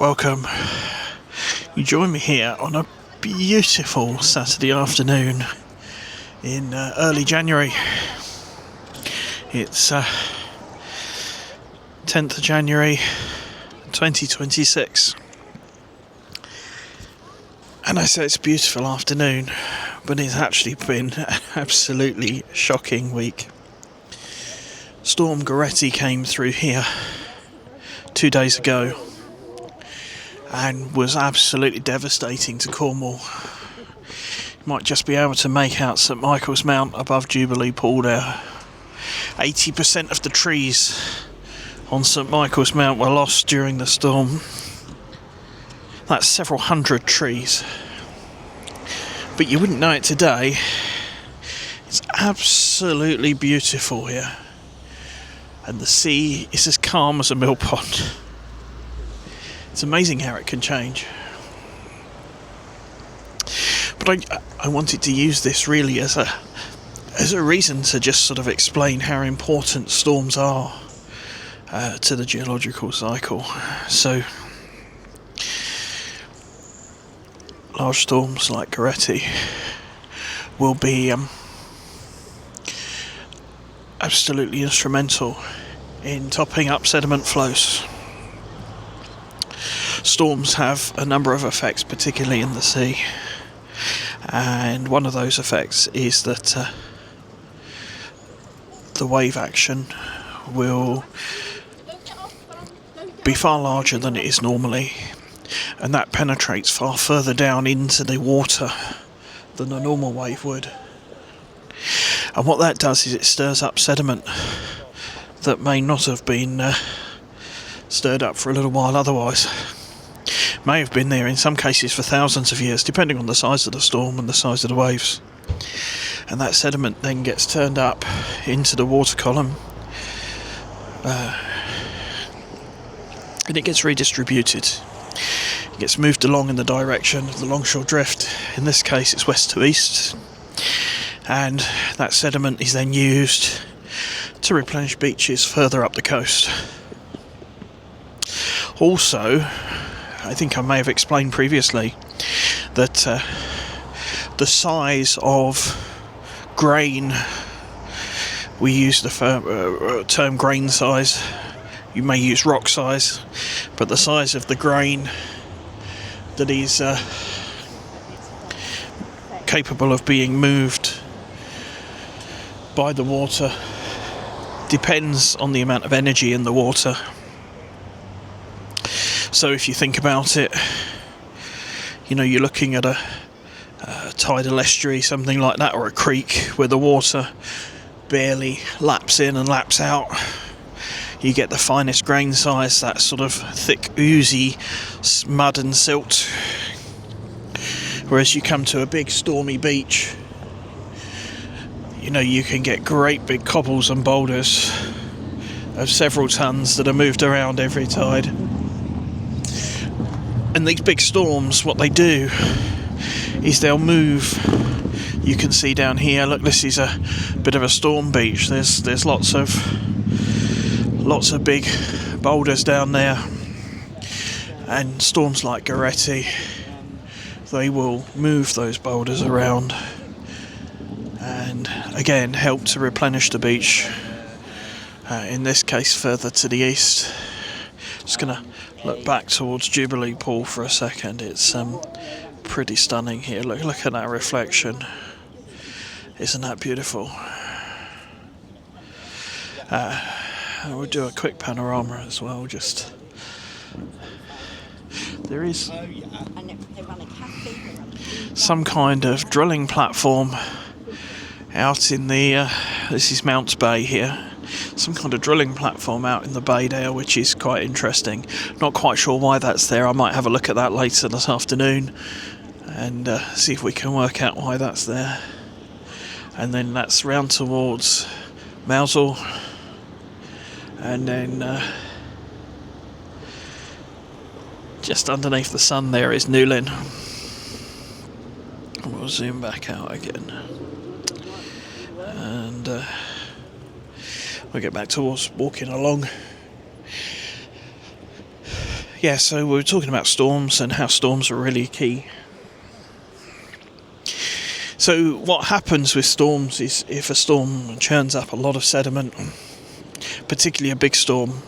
welcome. You join me here on a beautiful Saturday afternoon in early January. It's 10th of January 2026. And I say it's a beautiful afternoon, but it's actually been an absolutely shocking week. Storm Goretti came through here 2 days ago and was absolutely devastating to Cornwall. You might just be able to make out St Michael's Mount above Jubilee Pool there. 80% of the trees on St Michael's Mount were lost during the storm. That's several hundred trees. But you wouldn't know it today. It's absolutely beautiful here. And the sea is as calm as a millpond. It's amazing how it can change. But I wanted to use this really as a reason to just sort of explain how important storms are to the geological cycle. So, large storms like Goretti will be absolutely instrumental in topping up sediment flows. Storms have a number of effects, particularly in the sea, and one of those effects is that the wave action will be far larger than it is normally, and that penetrates far further down into the water than a normal wave would. And what that does is it stirs up sediment that may not have been stirred up for a little while otherwise. May have been there in some cases for thousands of years, depending on the size of the storm and the size of the waves. And that sediment then gets turned up into the water column, and it gets redistributed. It gets moved along in the direction of the longshore drift. In this case it's west to east, and that sediment is then used to replenish beaches further up the coast. Also, I think I may have explained previously that the size of grain, we use the term grain size, you may use rock size, but the size of the grain that is capable of being moved by the water depends on the amount of energy in the water. So if you think about it, you know, you're looking at a tidal estuary, something like that, or a creek where the water barely laps in and laps out. You get the finest grain size, that sort of thick, oozy mud and silt. Whereas you come to a big stormy beach, you know, you can get great big cobbles and boulders of several tons that are moved around every tide. And these big storms, what they do is they'll move. You can see down here, look, this is a bit of a storm beach. There's lots of big boulders down there. And storms like Goretti, they will move those boulders around and again help to replenish the beach. In this case, further to the east. Just gonna look back towards Jubilee Pool for a second. It's pretty stunning here. Look at that reflection. Isn't that beautiful? We'll do a quick panorama as well. Just there is some kind of drilling platform out in the this is Mounts Bay here. Some kind of drilling platform out in the bay there, which is quite interesting. Not quite sure why that's there. I might have a look at that later this afternoon and see if we can work out why that's there. And then that's round towards Mousel, and then just underneath the sun there is Newlyn. We'll zoom back out again, and we'll get back towards walking along. Yeah, so we were talking about storms and how storms are really key. So what happens with storms is if a storm churns up a lot of sediment, particularly a big storm,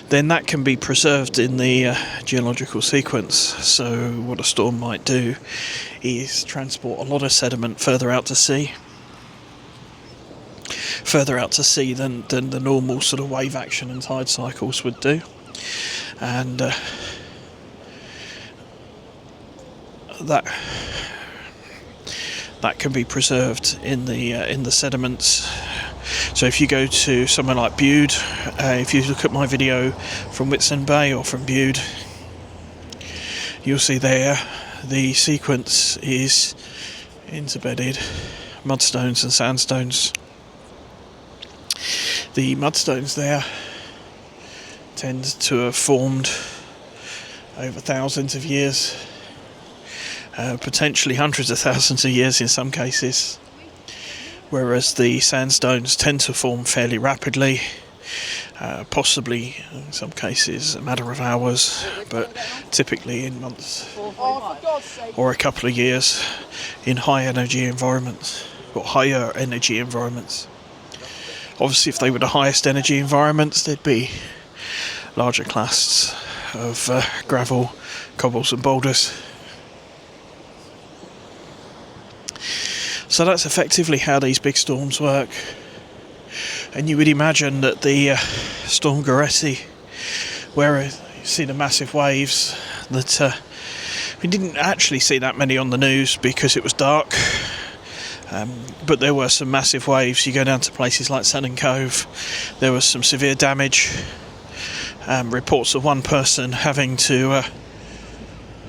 then that can be preserved in the geological sequence. So what a storm might do is transport a lot of sediment further out to sea than the normal sort of wave action and tide cycles would do. And that can be preserved in the sediments. So if you go to somewhere like Bude, if you look at my video from Whitsun Bay or from Bude, you'll see there the sequence is interbedded mudstones and sandstones. The mudstones there tend to have formed over thousands of years, potentially hundreds of thousands of years in some cases, whereas the sandstones tend to form fairly rapidly, possibly in some cases a matter of hours, but typically in months or a couple of years in high energy environments or higher energy environments. Obviously if they were the highest energy environments, there'd be larger clasts of gravel, cobbles and boulders. So that's effectively how these big storms work. And you would imagine that the Storm Goretti, where you see the massive waves, that we didn't actually see that many on the news because it was dark, but there were some massive waves. You go down to places like Sun Cove, there was some severe damage. Reports of one person having to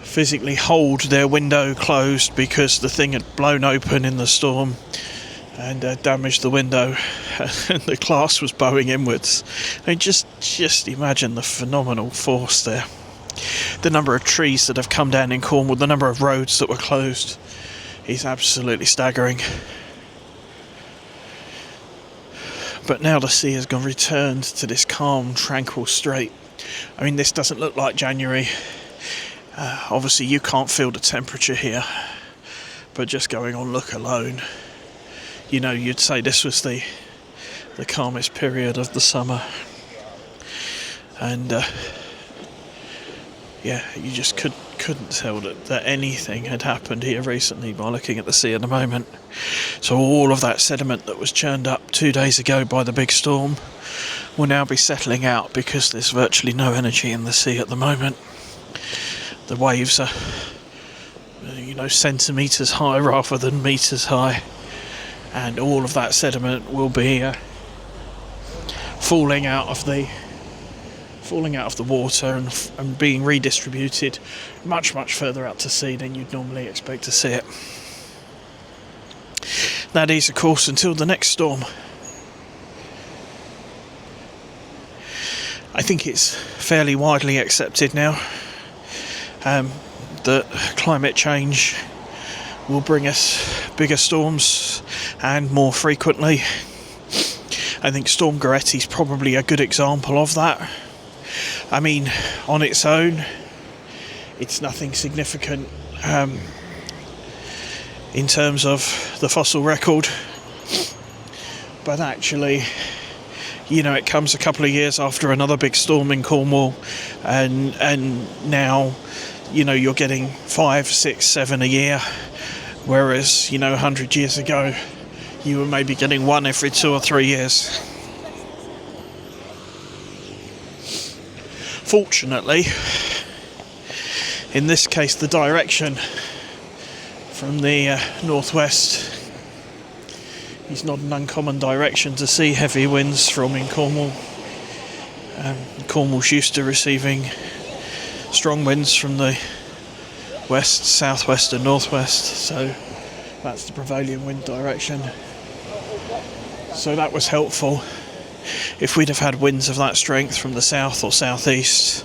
physically hold their window closed because the thing had blown open in the storm and damaged the window, and the glass was bowing inwards. I mean, just imagine the phenomenal force there. The number of trees that have come down in Cornwall, the number of roads that were closed, is absolutely staggering. But now the sea has returned to this calm, tranquil strait. I mean, this doesn't look like January. Obviously you can't feel the temperature here, but just going on look alone, you know, you'd say this was the calmest period of the summer. And yeah, you just couldn't tell that anything had happened here recently by looking at the sea at the moment. So all of that sediment that was churned up 2 days ago by the big storm will now be settling out because there's virtually no energy in the sea at the moment. The waves are, centimetres high rather than metres high, and all of that sediment will be falling out of the water and being redistributed much further out to sea than you'd normally expect to see it. That is, of course, until the next storm. I think it's fairly widely accepted now that climate change will bring us bigger storms and more frequently. I think Storm Goretti is probably a good example of that. I mean, on its own, it's nothing significant in terms of the fossil record, but actually, it comes a couple of years after another big storm in Cornwall, and now, you're getting 5, 6, 7 a year, whereas, 100 years ago, you were maybe getting one every 2 or 3 years. Fortunately, in this case, the direction from the northwest is not an uncommon direction to see heavy winds from in Cornwall. Cornwall's used to receiving strong winds from the west, southwest and northwest, so that's the prevailing wind direction. So that was helpful. If we'd have had winds of that strength from the south or southeast,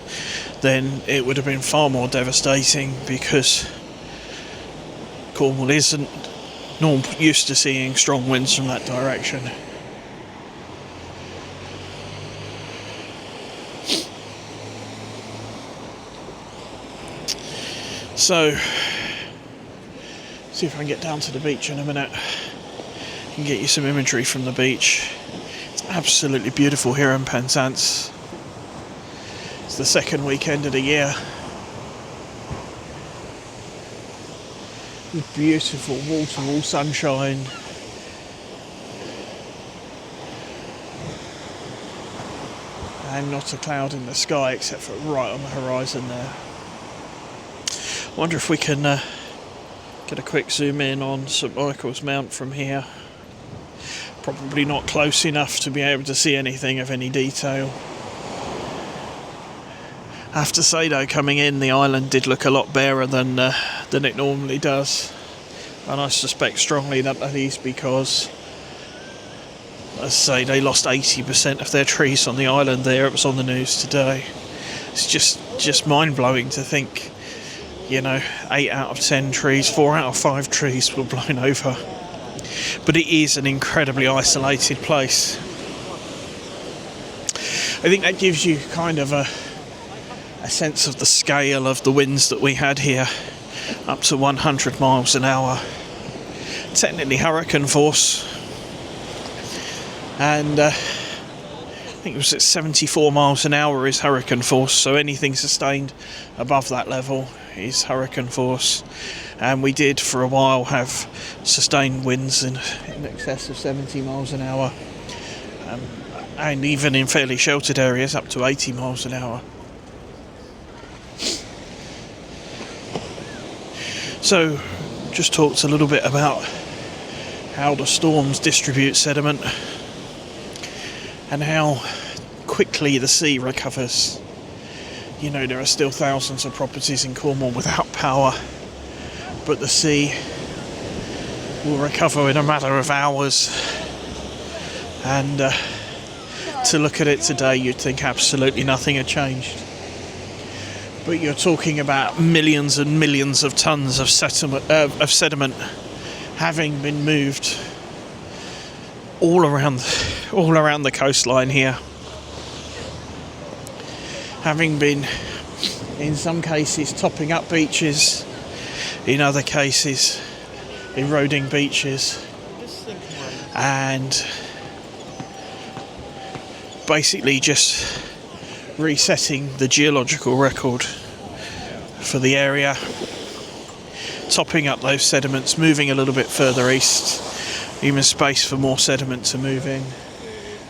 then it would have been far more devastating, because Cornwall isn't used to seeing strong winds from that direction. So, see if I can get down to the beach in a minute and get you some imagery from the beach. It's absolutely beautiful here in Penzance. It's the second weekend of the year. With beautiful wall-to-wall sunshine. And not a cloud in the sky except for right on the horizon there. I wonder if we can get a quick zoom in on St Michael's Mount from here. Probably not close enough to be able to see anything of any detail. I have to say though, coming in, the island did look a lot barer than it normally does, and I suspect strongly that is because, as I say, they lost 80% of their trees on the island there. It was on the news today. It's just mind-blowing to think, 8 out of 10 trees, 4 out of 5 trees were blown over. But it is an incredibly isolated place. I think that gives you kind of a sense of the scale of the winds that we had here, up to 100 miles an hour. Technically hurricane force, and I think it was at 74 miles an hour is hurricane force, so anything sustained above that level is hurricane force. And we did for a while have sustained winds in excess of 70 miles an hour, and even in fairly sheltered areas up to 80 miles an hour. So, just talked a little bit about how the storms distribute sediment and how quickly the sea recovers. There are still thousands of properties in Cornwall without power, but the sea will recover in a matter of hours. And to look at it today, you'd think absolutely nothing had changed. But you're talking about millions and millions of tons of sediment having been moved all around the coastline here, having been, in some cases, topping up beaches, in other cases, eroding beaches, and basically just resetting the geological record for the area, topping up those sediments, moving a little bit further east, even space for more sediment to move in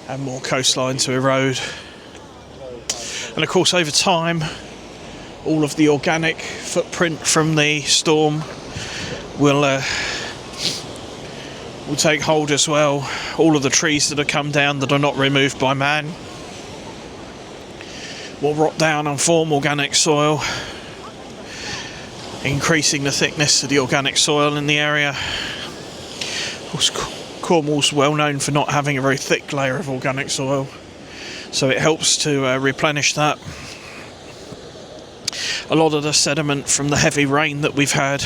and more coastline to erode. And of course, over time, all of the organic footprint from the storm will take hold as well. All of the trees that have come down that are not removed by man will rot down and form organic soil, increasing the thickness of the organic soil in the area. Of course, Cornwall's well known for not having a very thick layer of organic soil, so it helps to replenish that. A lot of the sediment from the heavy rain that we've had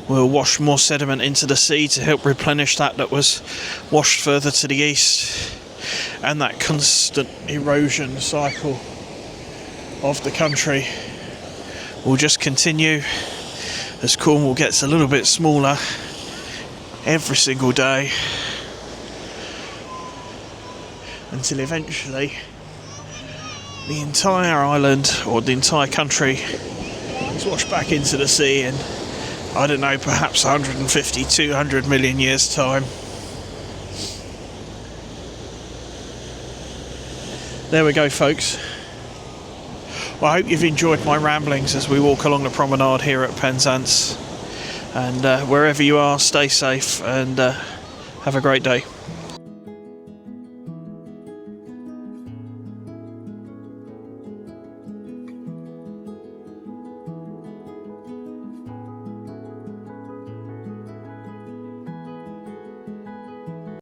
will wash more sediment into the sea to help replenish that was washed further to the east, and that constant erosion cycle of the country will just continue as Cornwall gets a little bit smaller every single day, until eventually the entire island, or the entire country, is washed back into the sea in, I don't know, perhaps 150, 200 million years' time. There we go, folks. Well, I hope you've enjoyed my ramblings as we walk along the promenade here at Penzance. And wherever you are, stay safe and have a great day.